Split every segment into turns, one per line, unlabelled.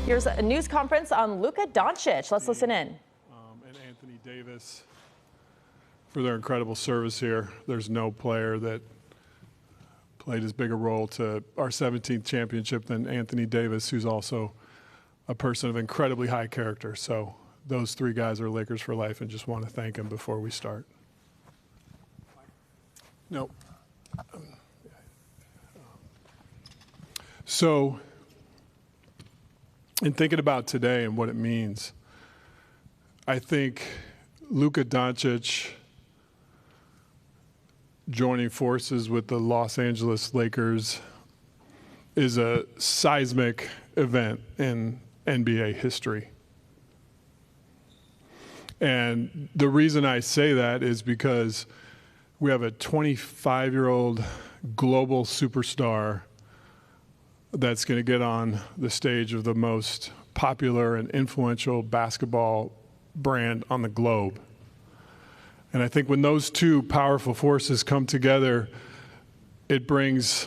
Here's a news conference on Luka Dončić. Let's listen in.
And Anthony Davis for their incredible service here. There's no player that played as big a role to our 17th championship than Anthony Davis, who's also a person of incredibly high character. So those three guys are Lakers for life, and just want to thank them before we start. Nope. So in thinking about today and what it means, I think Luka Dončić joining forces with the Los Angeles Lakers is a seismic event in NBA history. And the reason I say that is because we have a 25-year-old global superstar that's going to get on the stage of the most popular and influential basketball brand on the globe. And I think when those two powerful forces come together, it brings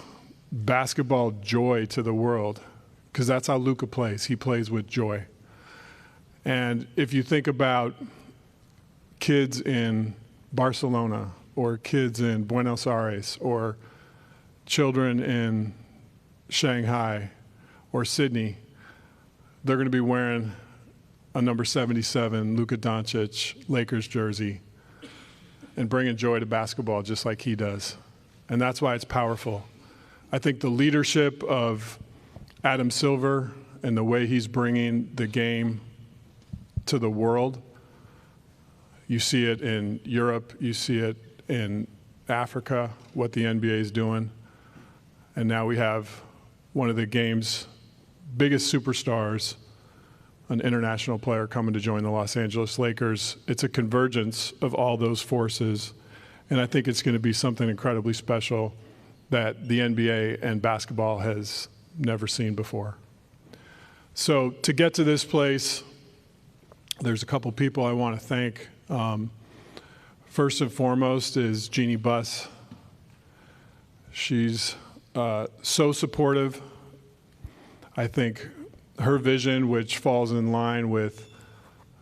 basketball joy to the world, because that's how Luka plays. He plays with joy. And if you think about kids in Barcelona or kids in Buenos Aires or children in Shanghai or Sydney, they're going to be wearing a number 77 Luka Dončić Lakers jersey and bringing joy to basketball just like he does. And that's why it's powerful. I think the leadership of Adam Silver and the way he's bringing the game to the world, you see it in Europe, you see it in Africa, what the NBA is doing. And now we have one of the game's biggest superstars, an international player, coming to join the Los Angeles Lakers. It's a convergence of all those forces, and I think it's going to be something incredibly special that the NBA and basketball has never seen before. So to get to this place, there's a couple people I want to thank. First and foremost is Jeannie Buss. She's so supportive. I think her vision, which falls in line with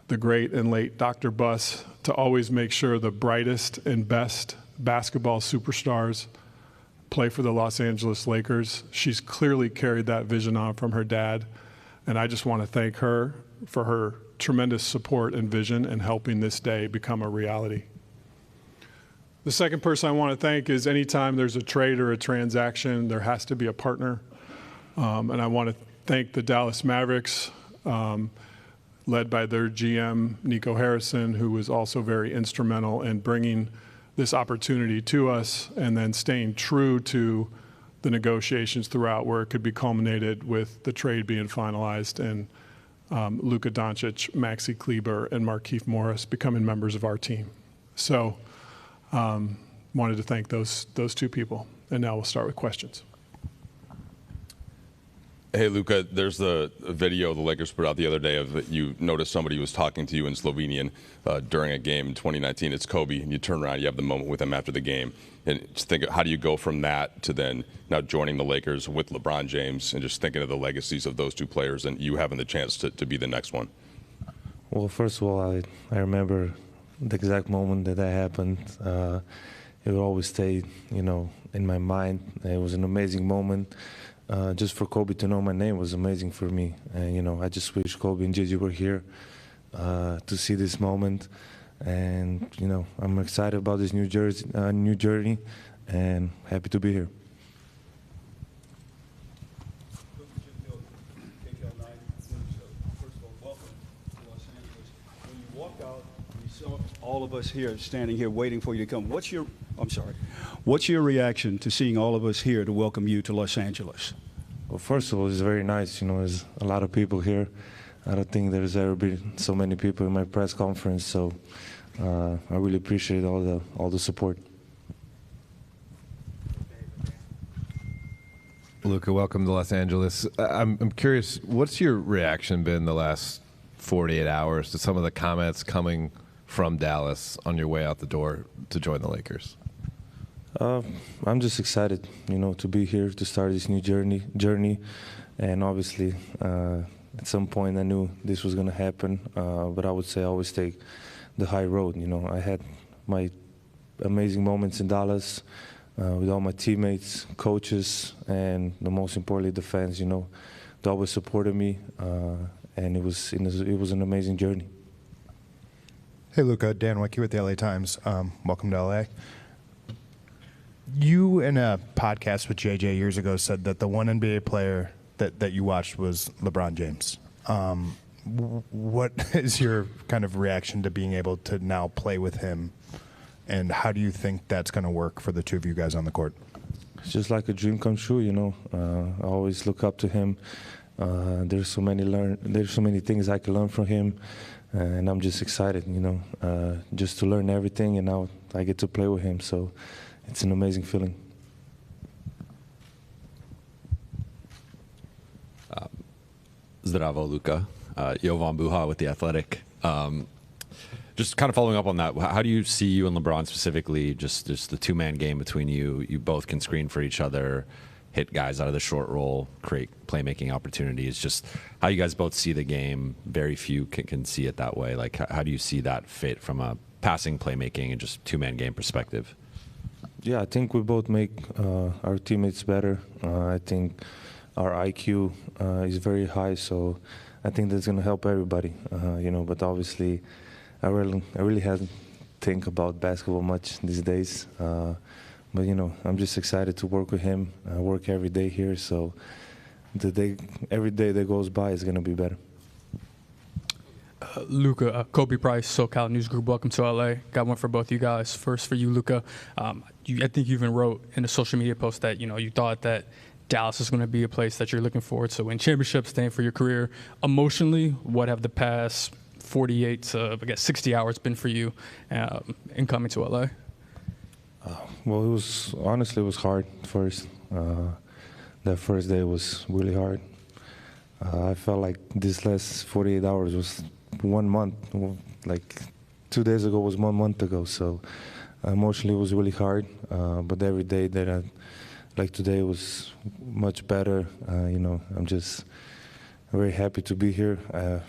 the great and late Dr. Buss, to always make sure the brightest and best basketball superstars play for the Los Angeles Lakers. She's clearly carried that vision on from her dad, and I just want to thank her for her tremendous support and vision in helping this day become a reality. The second person I want to thank is anytime there's a trade or a transaction, there has to be a partner. And I want to thank the Dallas Mavericks, led by their GM, Nico Harrison, who was also very instrumental in bringing this opportunity to us and then staying true to the negotiations throughout, where it could be culminated with the trade being finalized and Luka Dončić, Maxi Kleber, and Markieff Morris becoming members of our team. So wanted to thank those two people. And now we'll start with questions.
Hey, Luka, there's the video the Lakers put out the other day of you noticed somebody was talking to you in Slovenian during a game in 2019. It's Kobe, and you turn around, you have the moment with him after the game. And just think, how do you go from that to then now joining the Lakers with LeBron James and just thinking of the legacies of those two players and you having the chance to be the next one?
Well, first of all, I remember the exact moment that happened. It will always stay, in my mind. It was an amazing moment. Just for Kobe to know my name was amazing for me. And, I just wish Kobe and Gigi were here to see this moment. And, I'm excited about this new journey and happy to be here.
All of us here standing here waiting for you to come. What's your reaction to seeing all of us here to welcome you to Los Angeles?
Well, first of all, it's very nice. There's a lot of people here. I don't think there's ever been so many people in my press conference, so I really appreciate all the support.
Luka, welcome to Los Angeles. I'm curious, what's your reaction been the last 48 hours to some of the comments coming from Dallas on your way out the door to join the Lakers?
I'm just excited, to be here to start this new journey, and obviously, at some point I knew this was going to happen, but I would say I always take the high road. You know, I had my amazing moments in Dallas with all my teammates, coaches, and most importantly, the fans. You know, they always supported me, and it was an amazing journey.
Hey, Luka, Dan Wicke with the LA Times. Welcome to LA. You, in a podcast with JJ years ago, said that the one NBA player that you watched was LeBron James. What is your kind of reaction to being able to now play with him, and how do you think that's going to work for the two of you guys on the court?
It's just like a dream come true, you know. I always look up to him. There's so many things I can learn from him, and I'm just excited, you know, just to learn everything, and now I get to play with him. So it's an amazing feeling.
Zdravo, Luka. Jovan Buha with The Athletic. Just kind of following up on that, how do you see you and LeBron specifically, just the two-man game between you? You both can screen for each other, hit guys out of the short roll, create playmaking opportunities. Just how you guys both see the game. Very few can see it that way. Like, how do you see that fit from a passing, playmaking, and just two-man game perspective?
Yeah, I think we both make our teammates better. I think our IQ is very high, so I think that's going to help everybody, you know. But obviously, I really haven't think about basketball much these days. But you know, I'm just excited to work with him. I work every day here, so every day that goes by is going to be better.
Luka, Kobe Price, SoCal News Group. Welcome to LA. Got one for both you guys. First for you, Luka. I think you even wrote in a social media post that you thought that Dallas is going to be a place that you're looking forward to win championships, staying for your career. Emotionally, what have the past 48 to, I guess, 60 hours been for you in coming to LA?
Well, it was hard first. That first day was really hard. I felt like this last 48 hours was 1 month. Like 2 days ago was 1 month ago. So emotionally it was really hard. But every day that like today was much better. You know, I'm just very happy to be here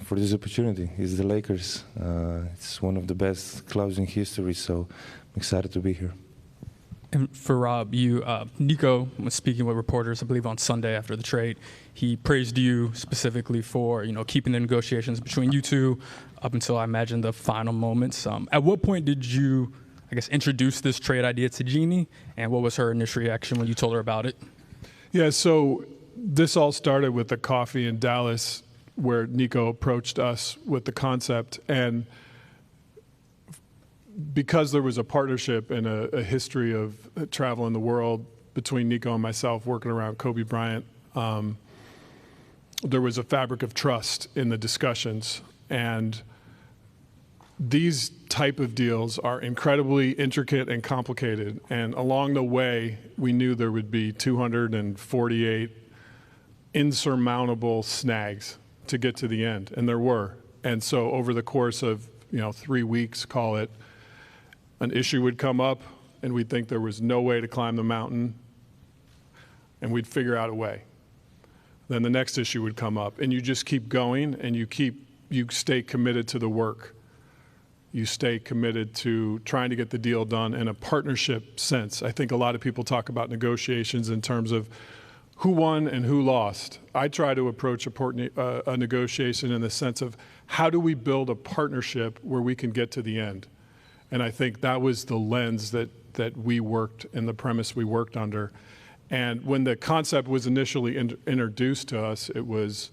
for this opportunity. It's the Lakers. It's one of the best clubs in history, so I'm excited to be here.
And for Rob, Nico was speaking with reporters, I believe, on Sunday after the trade. He praised you specifically for, keeping the negotiations between you two up until, I imagine, the final moments. At what point did you, introduce this trade idea to Jeannie, and what was her initial reaction when you told her about it?
Yeah, so this all started with the coffee in Dallas where Nico approached us with the concept, and because there was a partnership and a history of travel in the world between Nico and myself working around Kobe Bryant, there was a fabric of trust in the discussions. And these type of deals are incredibly intricate and complicated. And along the way, we knew there would be 248 insurmountable snags to get to the end, and there were. And so over the course of 3 weeks, call it, an issue would come up, and we'd think there was no way to climb the mountain, and we'd figure out a way. Then the next issue would come up, and you just keep going, and you stay committed to the work. You stay committed to trying to get the deal done in a partnership sense. I think a lot of people talk about negotiations in terms of who won and who lost. I try to approach a negotiation in the sense of how do we build a partnership where we can get to the end? And I think that was the lens that we worked and the premise we worked under. And when the concept was initially introduced to us, it was,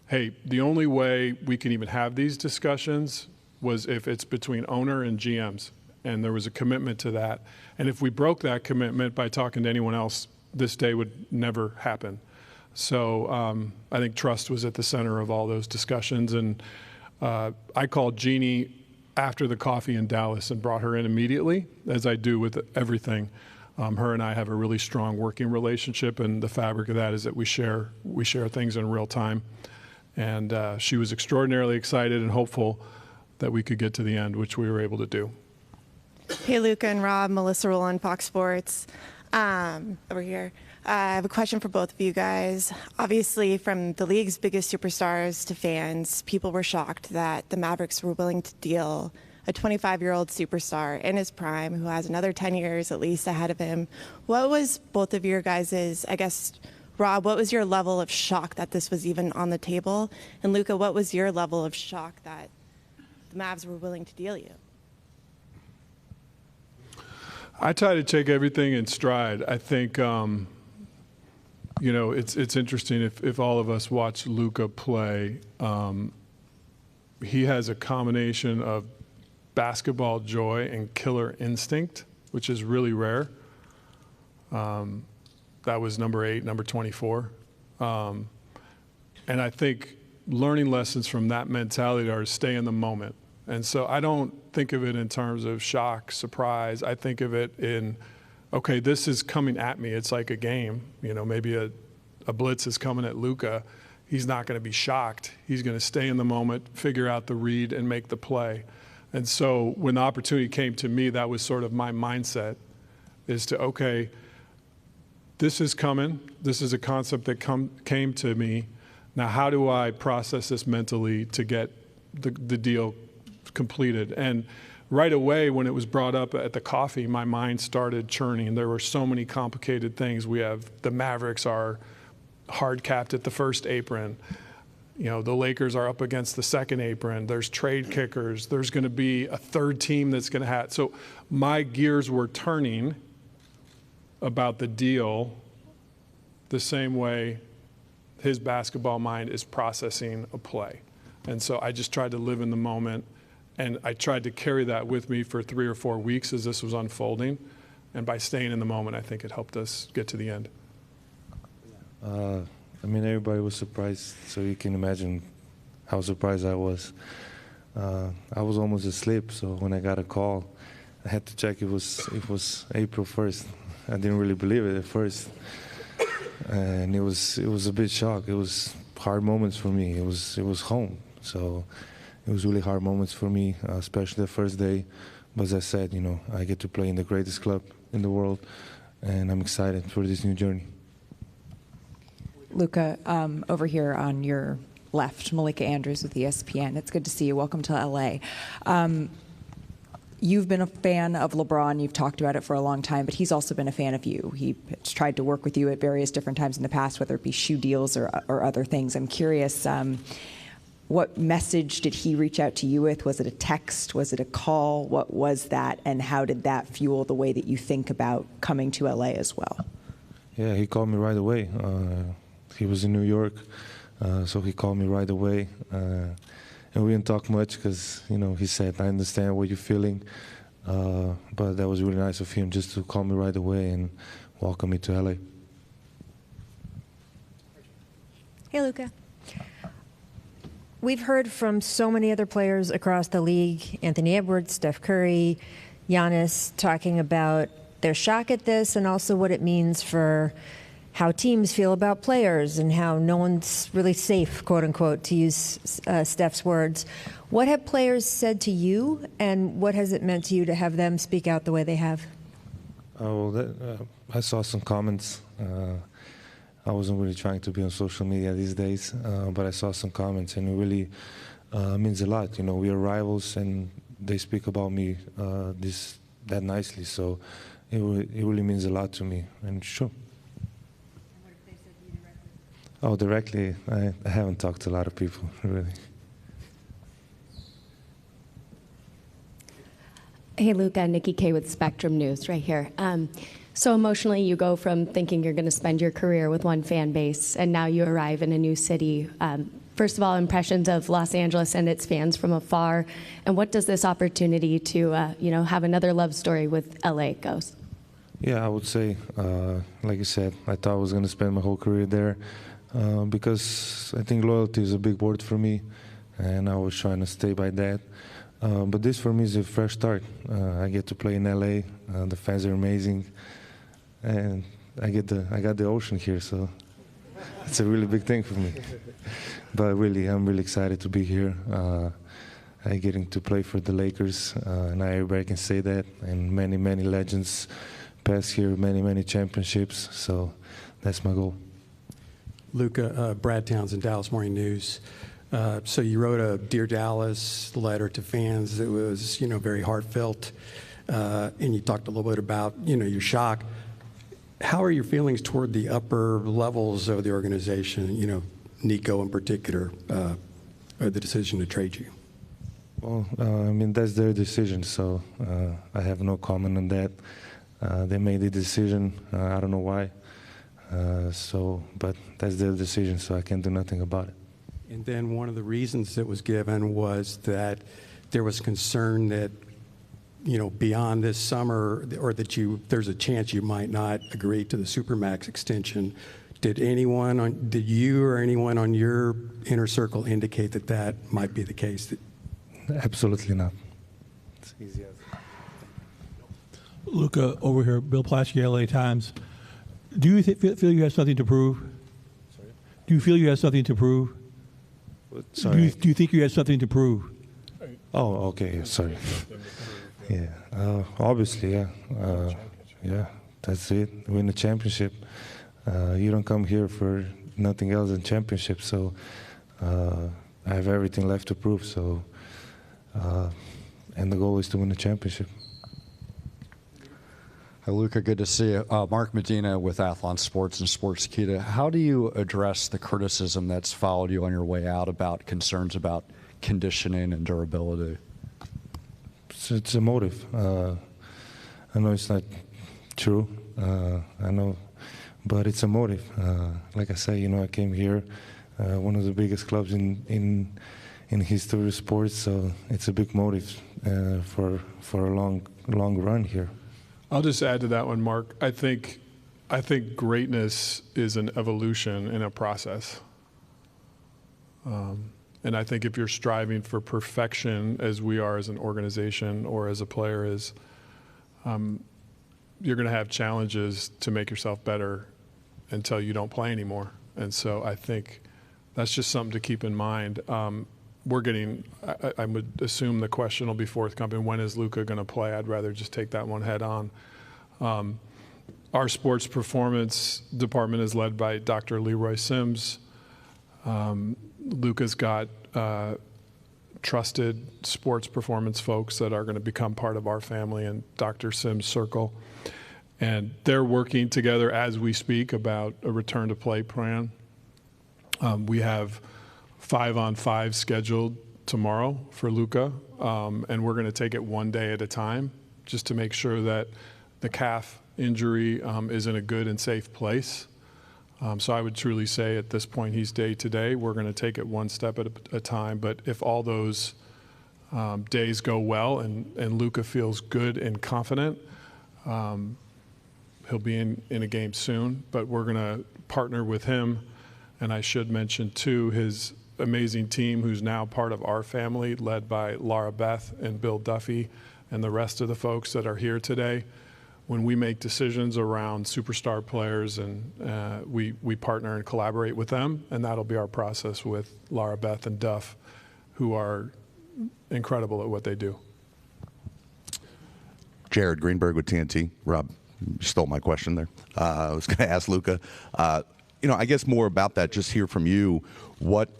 hey, the only way we can even have these discussions was if it's between owner and GMs. And there was a commitment to that. And if we broke that commitment by talking to anyone else, this day would never happen. So I think trust was at the center of all those discussions. And I called Jeannie after the coffee in Dallas and brought her in immediately, as I do with everything. Her and I have a really strong working relationship, and the fabric of that is that we share things in real time. And she was extraordinarily excited and hopeful that we could get to the end, which we were able to do.
Hey, Luka and Rob, Melissa Rowland, Fox Sports, over here. I have a question for both of you guys. Obviously, from the league's biggest superstars to fans, people were shocked that the Mavericks were willing to deal a 25-year-old superstar in his prime who has another 10 years at least ahead of him. What was both of your guys', I guess, Rob, what was your level of shock that this was even on the table? And Luka, what was your level of shock that the Mavs were willing to deal you?
I try to take everything in stride. I think, you know, it's interesting if all of us watch Luka play. He has a combination of basketball joy and killer instinct, which is really rare. That was number 8, number 24. And I think learning lessons from that mentality are to stay in the moment. And so I don't think of it in terms of shock, surprise. I think of it in, okay, this is coming at me. It's like a game. You know, maybe a blitz is coming at Luka. He's not going to be shocked. He's going to stay in the moment, figure out the read, and make the play. And so when the opportunity came to me, that was sort of my mindset, is to, okay, this is coming. This is a concept that came to me. Now, how do I process this mentally to get the deal completed? And right away, when it was brought up at the coffee, my mind started churning. There were so many complicated things. We have the Mavericks are hard capped at the first apron. You know, the Lakers are up against the second apron. There's trade kickers. There's going to be a third team that's going to have. So my gears were turning about the deal the same way his basketball mind is processing a play. And so I just tried to live in the moment, and I tried to carry that with me for 3 or 4 weeks as this was unfolding. And by staying in the moment, I think it helped us get to the end.
I mean, everybody was surprised, so you can imagine how surprised I was. I was almost asleep, so when I got a call, I had to check it was April 1st. I didn't really believe it at first, and it was a bit shock. It was hard moments for me. It was home, so it was really hard moments for me, especially the first day. But as I said, you know, I get to play in the greatest club in the world, and I'm excited for this new journey.
Luka, over here on your left, Malika Andrews with ESPN. It's good to see you. Welcome to LA. You've been a fan of LeBron. You've talked about it for a long time, but he's also been a fan of you. He's tried to work with you at various different times in the past, whether it be shoe deals or other things. I'm curious, what message did he reach out to you with? Was it a text? Was it a call? What was that? And how did that fuel the way that you think about coming to LA as well?
Yeah, he called me right away. He was in New York, so he called me right away. And we didn't talk much because, you know, he said, I understand what you're feeling. But that was really nice of him just to call me right away and welcome me to LA.
Hey, Luka. We've heard from so many other players across the league, Anthony Edwards, Steph Curry, Giannis, talking about their shock at this and also what it means for how teams feel about players and how no one's really safe, quote unquote, to use Steph's words. What have players said to you, and what has it meant to you to have them speak out the way they have?
I saw some comments. I wasn't really trying to be on social media these days, but I saw some comments, and it really means a lot. You know, we are rivals, and they speak about me that nicely, so it really means a lot to me, and sure. Oh, directly, I haven't talked to a lot of people, really.
Hey, Luka, Nikki K with Spectrum News right here. So emotionally, you go from thinking you're going to spend your career with one fan base, and now you arrive in a new city. First of all, impressions of Los Angeles and its fans from afar, and what does this opportunity to have another love story with LA goes?
Yeah, I would say, like you said, I thought I was going to spend my whole career there. Because I think loyalty is a big word for me, and I was trying to stay by that. But this for me is a fresh start. I get to play in LA. The fans are amazing, and I got the ocean here, so it's a really big thing for me. But really, I'm really excited to be here. I getting to play for the Lakers, and everybody can say that, and many legends surpass here many championships. So that's my goal.
Luka, Brad Townsend, Dallas Morning News. So you wrote a Dear Dallas letter to fans. It was, very heartfelt, and you talked a little bit about, your shock. How are your feelings toward the upper levels of the organization, Nico in particular, or the decision to trade you?
Well, that's their decision, so I have no comment on that. They made the decision. I don't know why. But that's their decision, so I can't do nothing about it.
And then one of the reasons that was given was that there was concern that, beyond this summer, or that there's a chance you might not agree to the Supermax extension. Did you or anyone on your inner circle indicate that that might be the case?
Absolutely not.
It's easy as
Luka, over here, Bill Plaschke, LA Times. Do you feel you have something to prove?
Sorry?
Do you feel you have something to prove?
Sorry.
Do you think you have something to prove?
Oh, okay. Sorry. Yeah. Obviously, yeah. Yeah. That's it. Win the championship. You don't come here for nothing else than championship. So I have everything left to prove. So, and the goal is to win the championship.
Hi, Luka, good to see you. Mark Medina with Athlon Sports and Sportskeeda. How do you address the criticism that's followed you on your way out about concerns about conditioning and durability?
It's a motive. I know it's not true. I know, but it's a motive. Like I say, I came here, one of the biggest clubs in history of sports, so it's a big motive for a long run here.
I'll just add to that one, Mark. I think greatness is an evolution in a process. And I think if you're striving for perfection, as we are as an organization or as a player, you're going to have challenges to make yourself better until you don't play anymore. And so I think that's just something to keep in mind. I would assume the question will be forthcoming, when is Luka going to play? I'd rather just take that one head on. Our sports performance department is led by Dr. Leroy Sims. Luka's got trusted sports performance folks that are going to become part of our family and Dr. Sims' circle. And they're working together as we speak about a return to play plan. We have 5-on-5 scheduled tomorrow for Luka, and we're going to take it one day at a time just to make sure that the calf injury is in a good and safe place. So I would truly say at this point he's day to day. We're going to take it one step at a time. But if all those days go well and Luka feels good and confident, he'll be in a game soon. But we're going to partner with him. And I should mention, too, his amazing team who's now part of our family, led by Laura Beth and Bill Duffy and the rest of the folks that are here today. When we make decisions around superstar players, and we partner and collaborate with them, and that'll be our process with Laura Beth and Duff, who are incredible at what they do.
Jared Greenberg with TNT. Rob, you stole my question there. I was going to ask Luka, I guess more about that, just hear from you what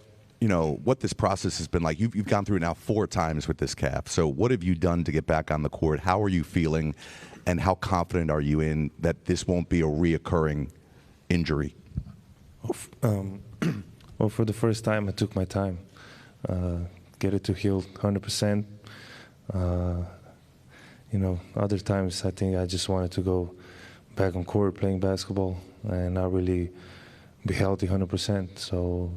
this process has been like. You've gone through it now 4 times with this calf. So what have you done to get back on the court? How are you feeling? And how confident are you in that this won't be a reoccurring injury?
Well, for the first time, I took my time. Get it to heal 100%. Other times I think I just wanted to go back on court playing basketball and not really be healthy 100%. So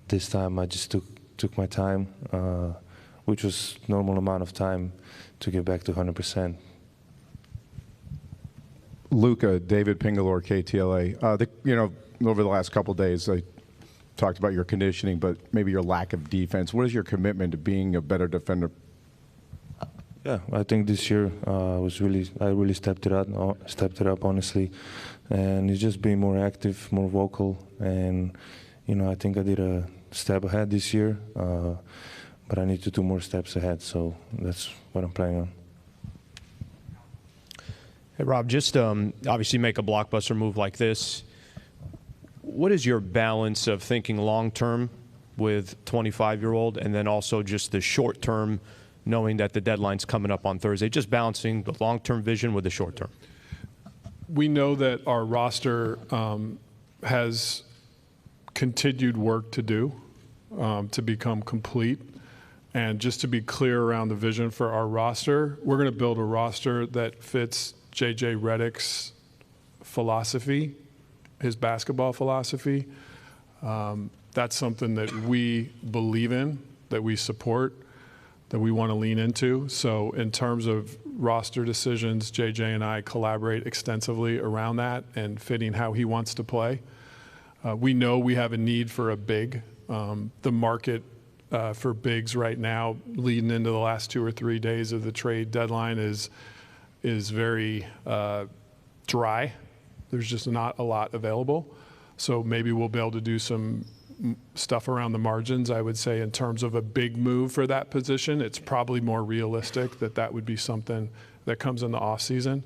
this time I just took my time, which was normal amount of time to get back to 100%.
Luka, David Pingalore, KTLA. Over the last couple of days, I talked about your conditioning, but maybe your lack of defense. What is your commitment to being a better defender?
Yeah, I think this year I really stepped it up honestly, and it's just being more active, more vocal, and I think I did a step ahead this year, but I need to do more steps ahead. So that's what I'm planning on.
Hey, Rob, just obviously make a blockbuster move like this. What is your balance of thinking long-term with 25-year-old and then also just the short-term, knowing that the deadline's coming up on Thursday, just balancing the long-term vision with the short-term?
We know that our roster has continued work to do to become complete. And just to be clear around the vision for our roster, we're going to build a roster that fits J.J. Redick's philosophy, his basketball philosophy. That's something that we believe in, that we support, that we want to lean into. So in terms of roster decisions, J.J. and I collaborate extensively around that and fitting how he wants to play. We know we have a need for a big. The market for bigs right now, leading into the last 2 or 3 days of the trade deadline, is very dry. There's just not a lot available. So maybe we'll be able to do some stuff around the margins. I would say in terms of a big move for that position, it's probably more realistic that that would be something that comes in the offseason.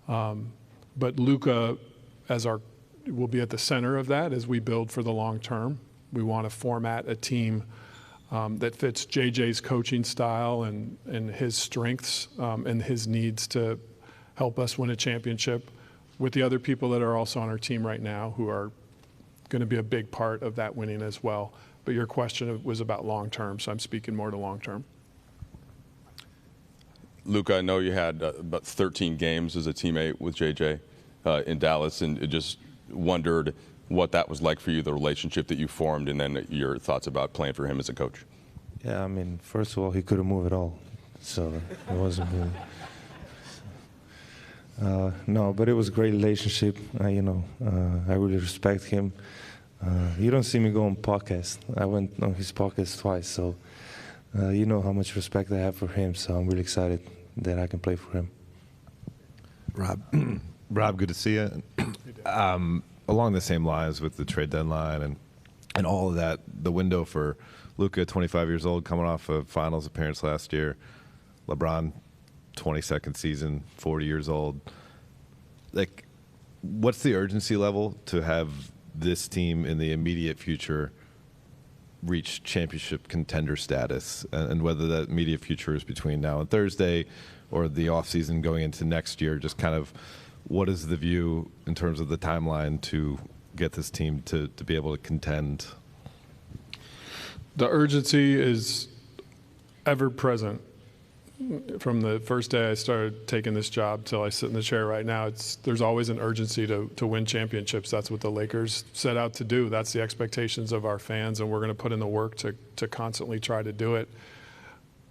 But Luka will be at the center of that as we build for the long term. We want to format a team that fits JJ's coaching style and his strengths and his needs to help us win a championship with the other people that are also on our team right now who are going to be a big part of that winning as well. But your question was about long term, so I'm speaking more to long term.
Luka, I know you had about 13 games as a teammate with JJ in Dallas, and just wondered what that was like for you, the relationship that you formed, and then your thoughts about playing for him as a coach.
Yeah, I mean, first of all, he couldn't move at all, so it wasn't good. No, but it was a great relationship. I really respect him. You don't see me go on podcast. I went on his podcast twice, so you know how much respect I have for him. So I'm really excited that I can play for him.
Rob, good to see you. Along the same lines with the trade deadline and all of that, the window for Luka, 25 years old, coming off a finals appearance last year. LeBron, 22nd season, 40 years old. Like, what's the urgency level to have this team in the immediate future reach championship contender status? And whether that immediate future is between now and Thursday or the offseason going into next year, just kind of what is the view in terms of the timeline to get this team to be able to contend?
The urgency is ever present. From the first day I started taking this job till I sit in the chair right now, there's always an urgency to win championships. That's what the Lakers set out to do. That's the expectations of our fans, and we're going to put in the work to constantly try to do it.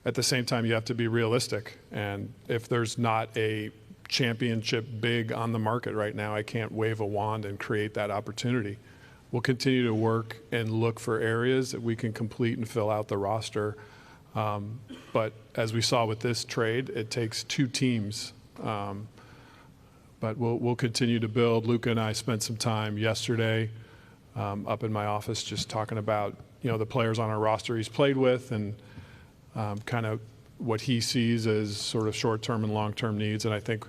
At the same time, you have to be realistic, and if there's not a championship big on the market right now, I can't wave a wand and create that opportunity. We'll continue to work and look for areas that we can complete and fill out the roster. But as we saw with this trade, it takes 2 teams. But we'll continue to build. Luka and I spent some time yesterday up in my office just talking about the players on our roster he's played with and kind of what he sees as sort of short-term and long-term needs. And I think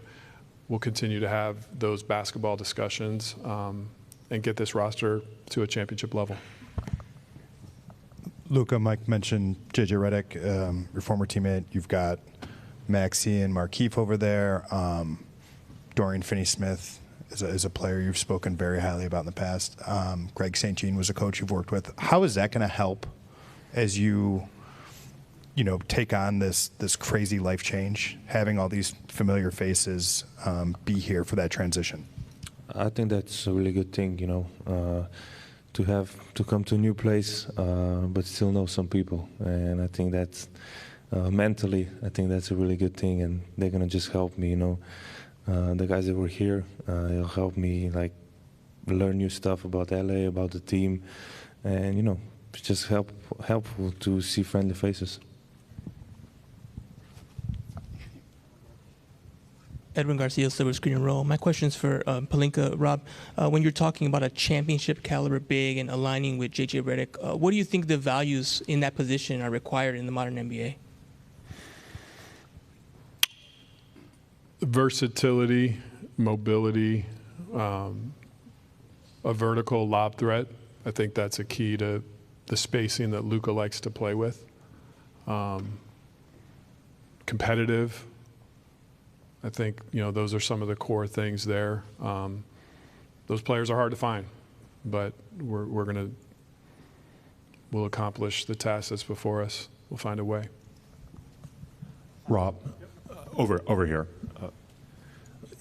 we'll continue to have those basketball discussions and get this roster to a championship level.
Luka, Mike mentioned J.J. Redick, your former teammate. You've got Maxey and Markieff over there. Dorian Finney-Smith is a player you've spoken very highly about in the past. Greg St. Jean was a coach you've worked with. How is that going to help as you take on this crazy life change, having all these familiar faces be here for that transition?
I think that's a really good thing, to come to a new place, but still know some people. And I think that's mentally, I think that's a really good thing. And they're gonna just help me, the guys that were here, it'll help me learn new stuff about LA, about the team, and it's just helpful to see friendly faces.
Edwin Garcia, Silver Screen and Roll. My question's for Pelinka. Rob, when you're talking about a championship caliber big and aligning with J.J. Redick, what do you think the values in that position are required in the modern NBA?
versatility, mobility, a vertical lob threat. I think that's a key to the spacing that Luka likes to play with. Competitive. I think, those are some of the core things there. Those players are hard to find, but we'll accomplish the task that's before us. We'll find a way.
Rob, over here.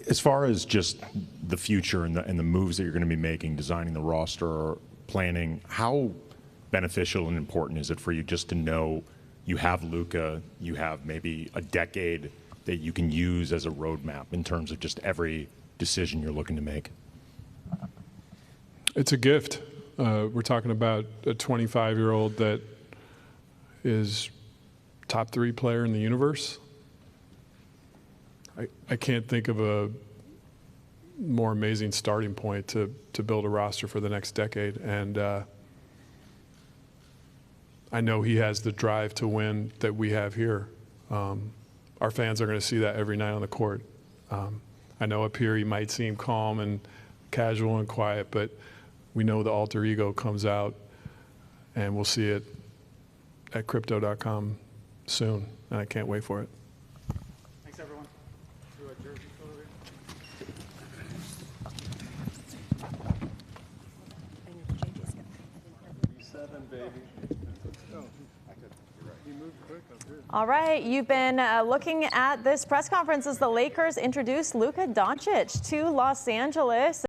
As far as just the future and the moves that you're going to be making, designing the roster, planning, how beneficial and important is it for you just to know you have Luka, you have maybe a decade that you can use as a roadmap in terms of just every decision you're looking to make?
It's a gift. We're talking about a 25-year-old that is top 3 player in the universe. I can't think of a more amazing starting point to build a roster for the next decade. And I know he has the drive to win that we have here. Our fans are going to see that every night on the court. I know up here he might seem calm and casual and quiet, but we know the alter ego comes out, and we'll see it at crypto.com soon, and I can't wait for it.
Thanks, everyone.
All right, you've been looking at this press conference as the Lakers introduced Luka Dončić to Los Angeles.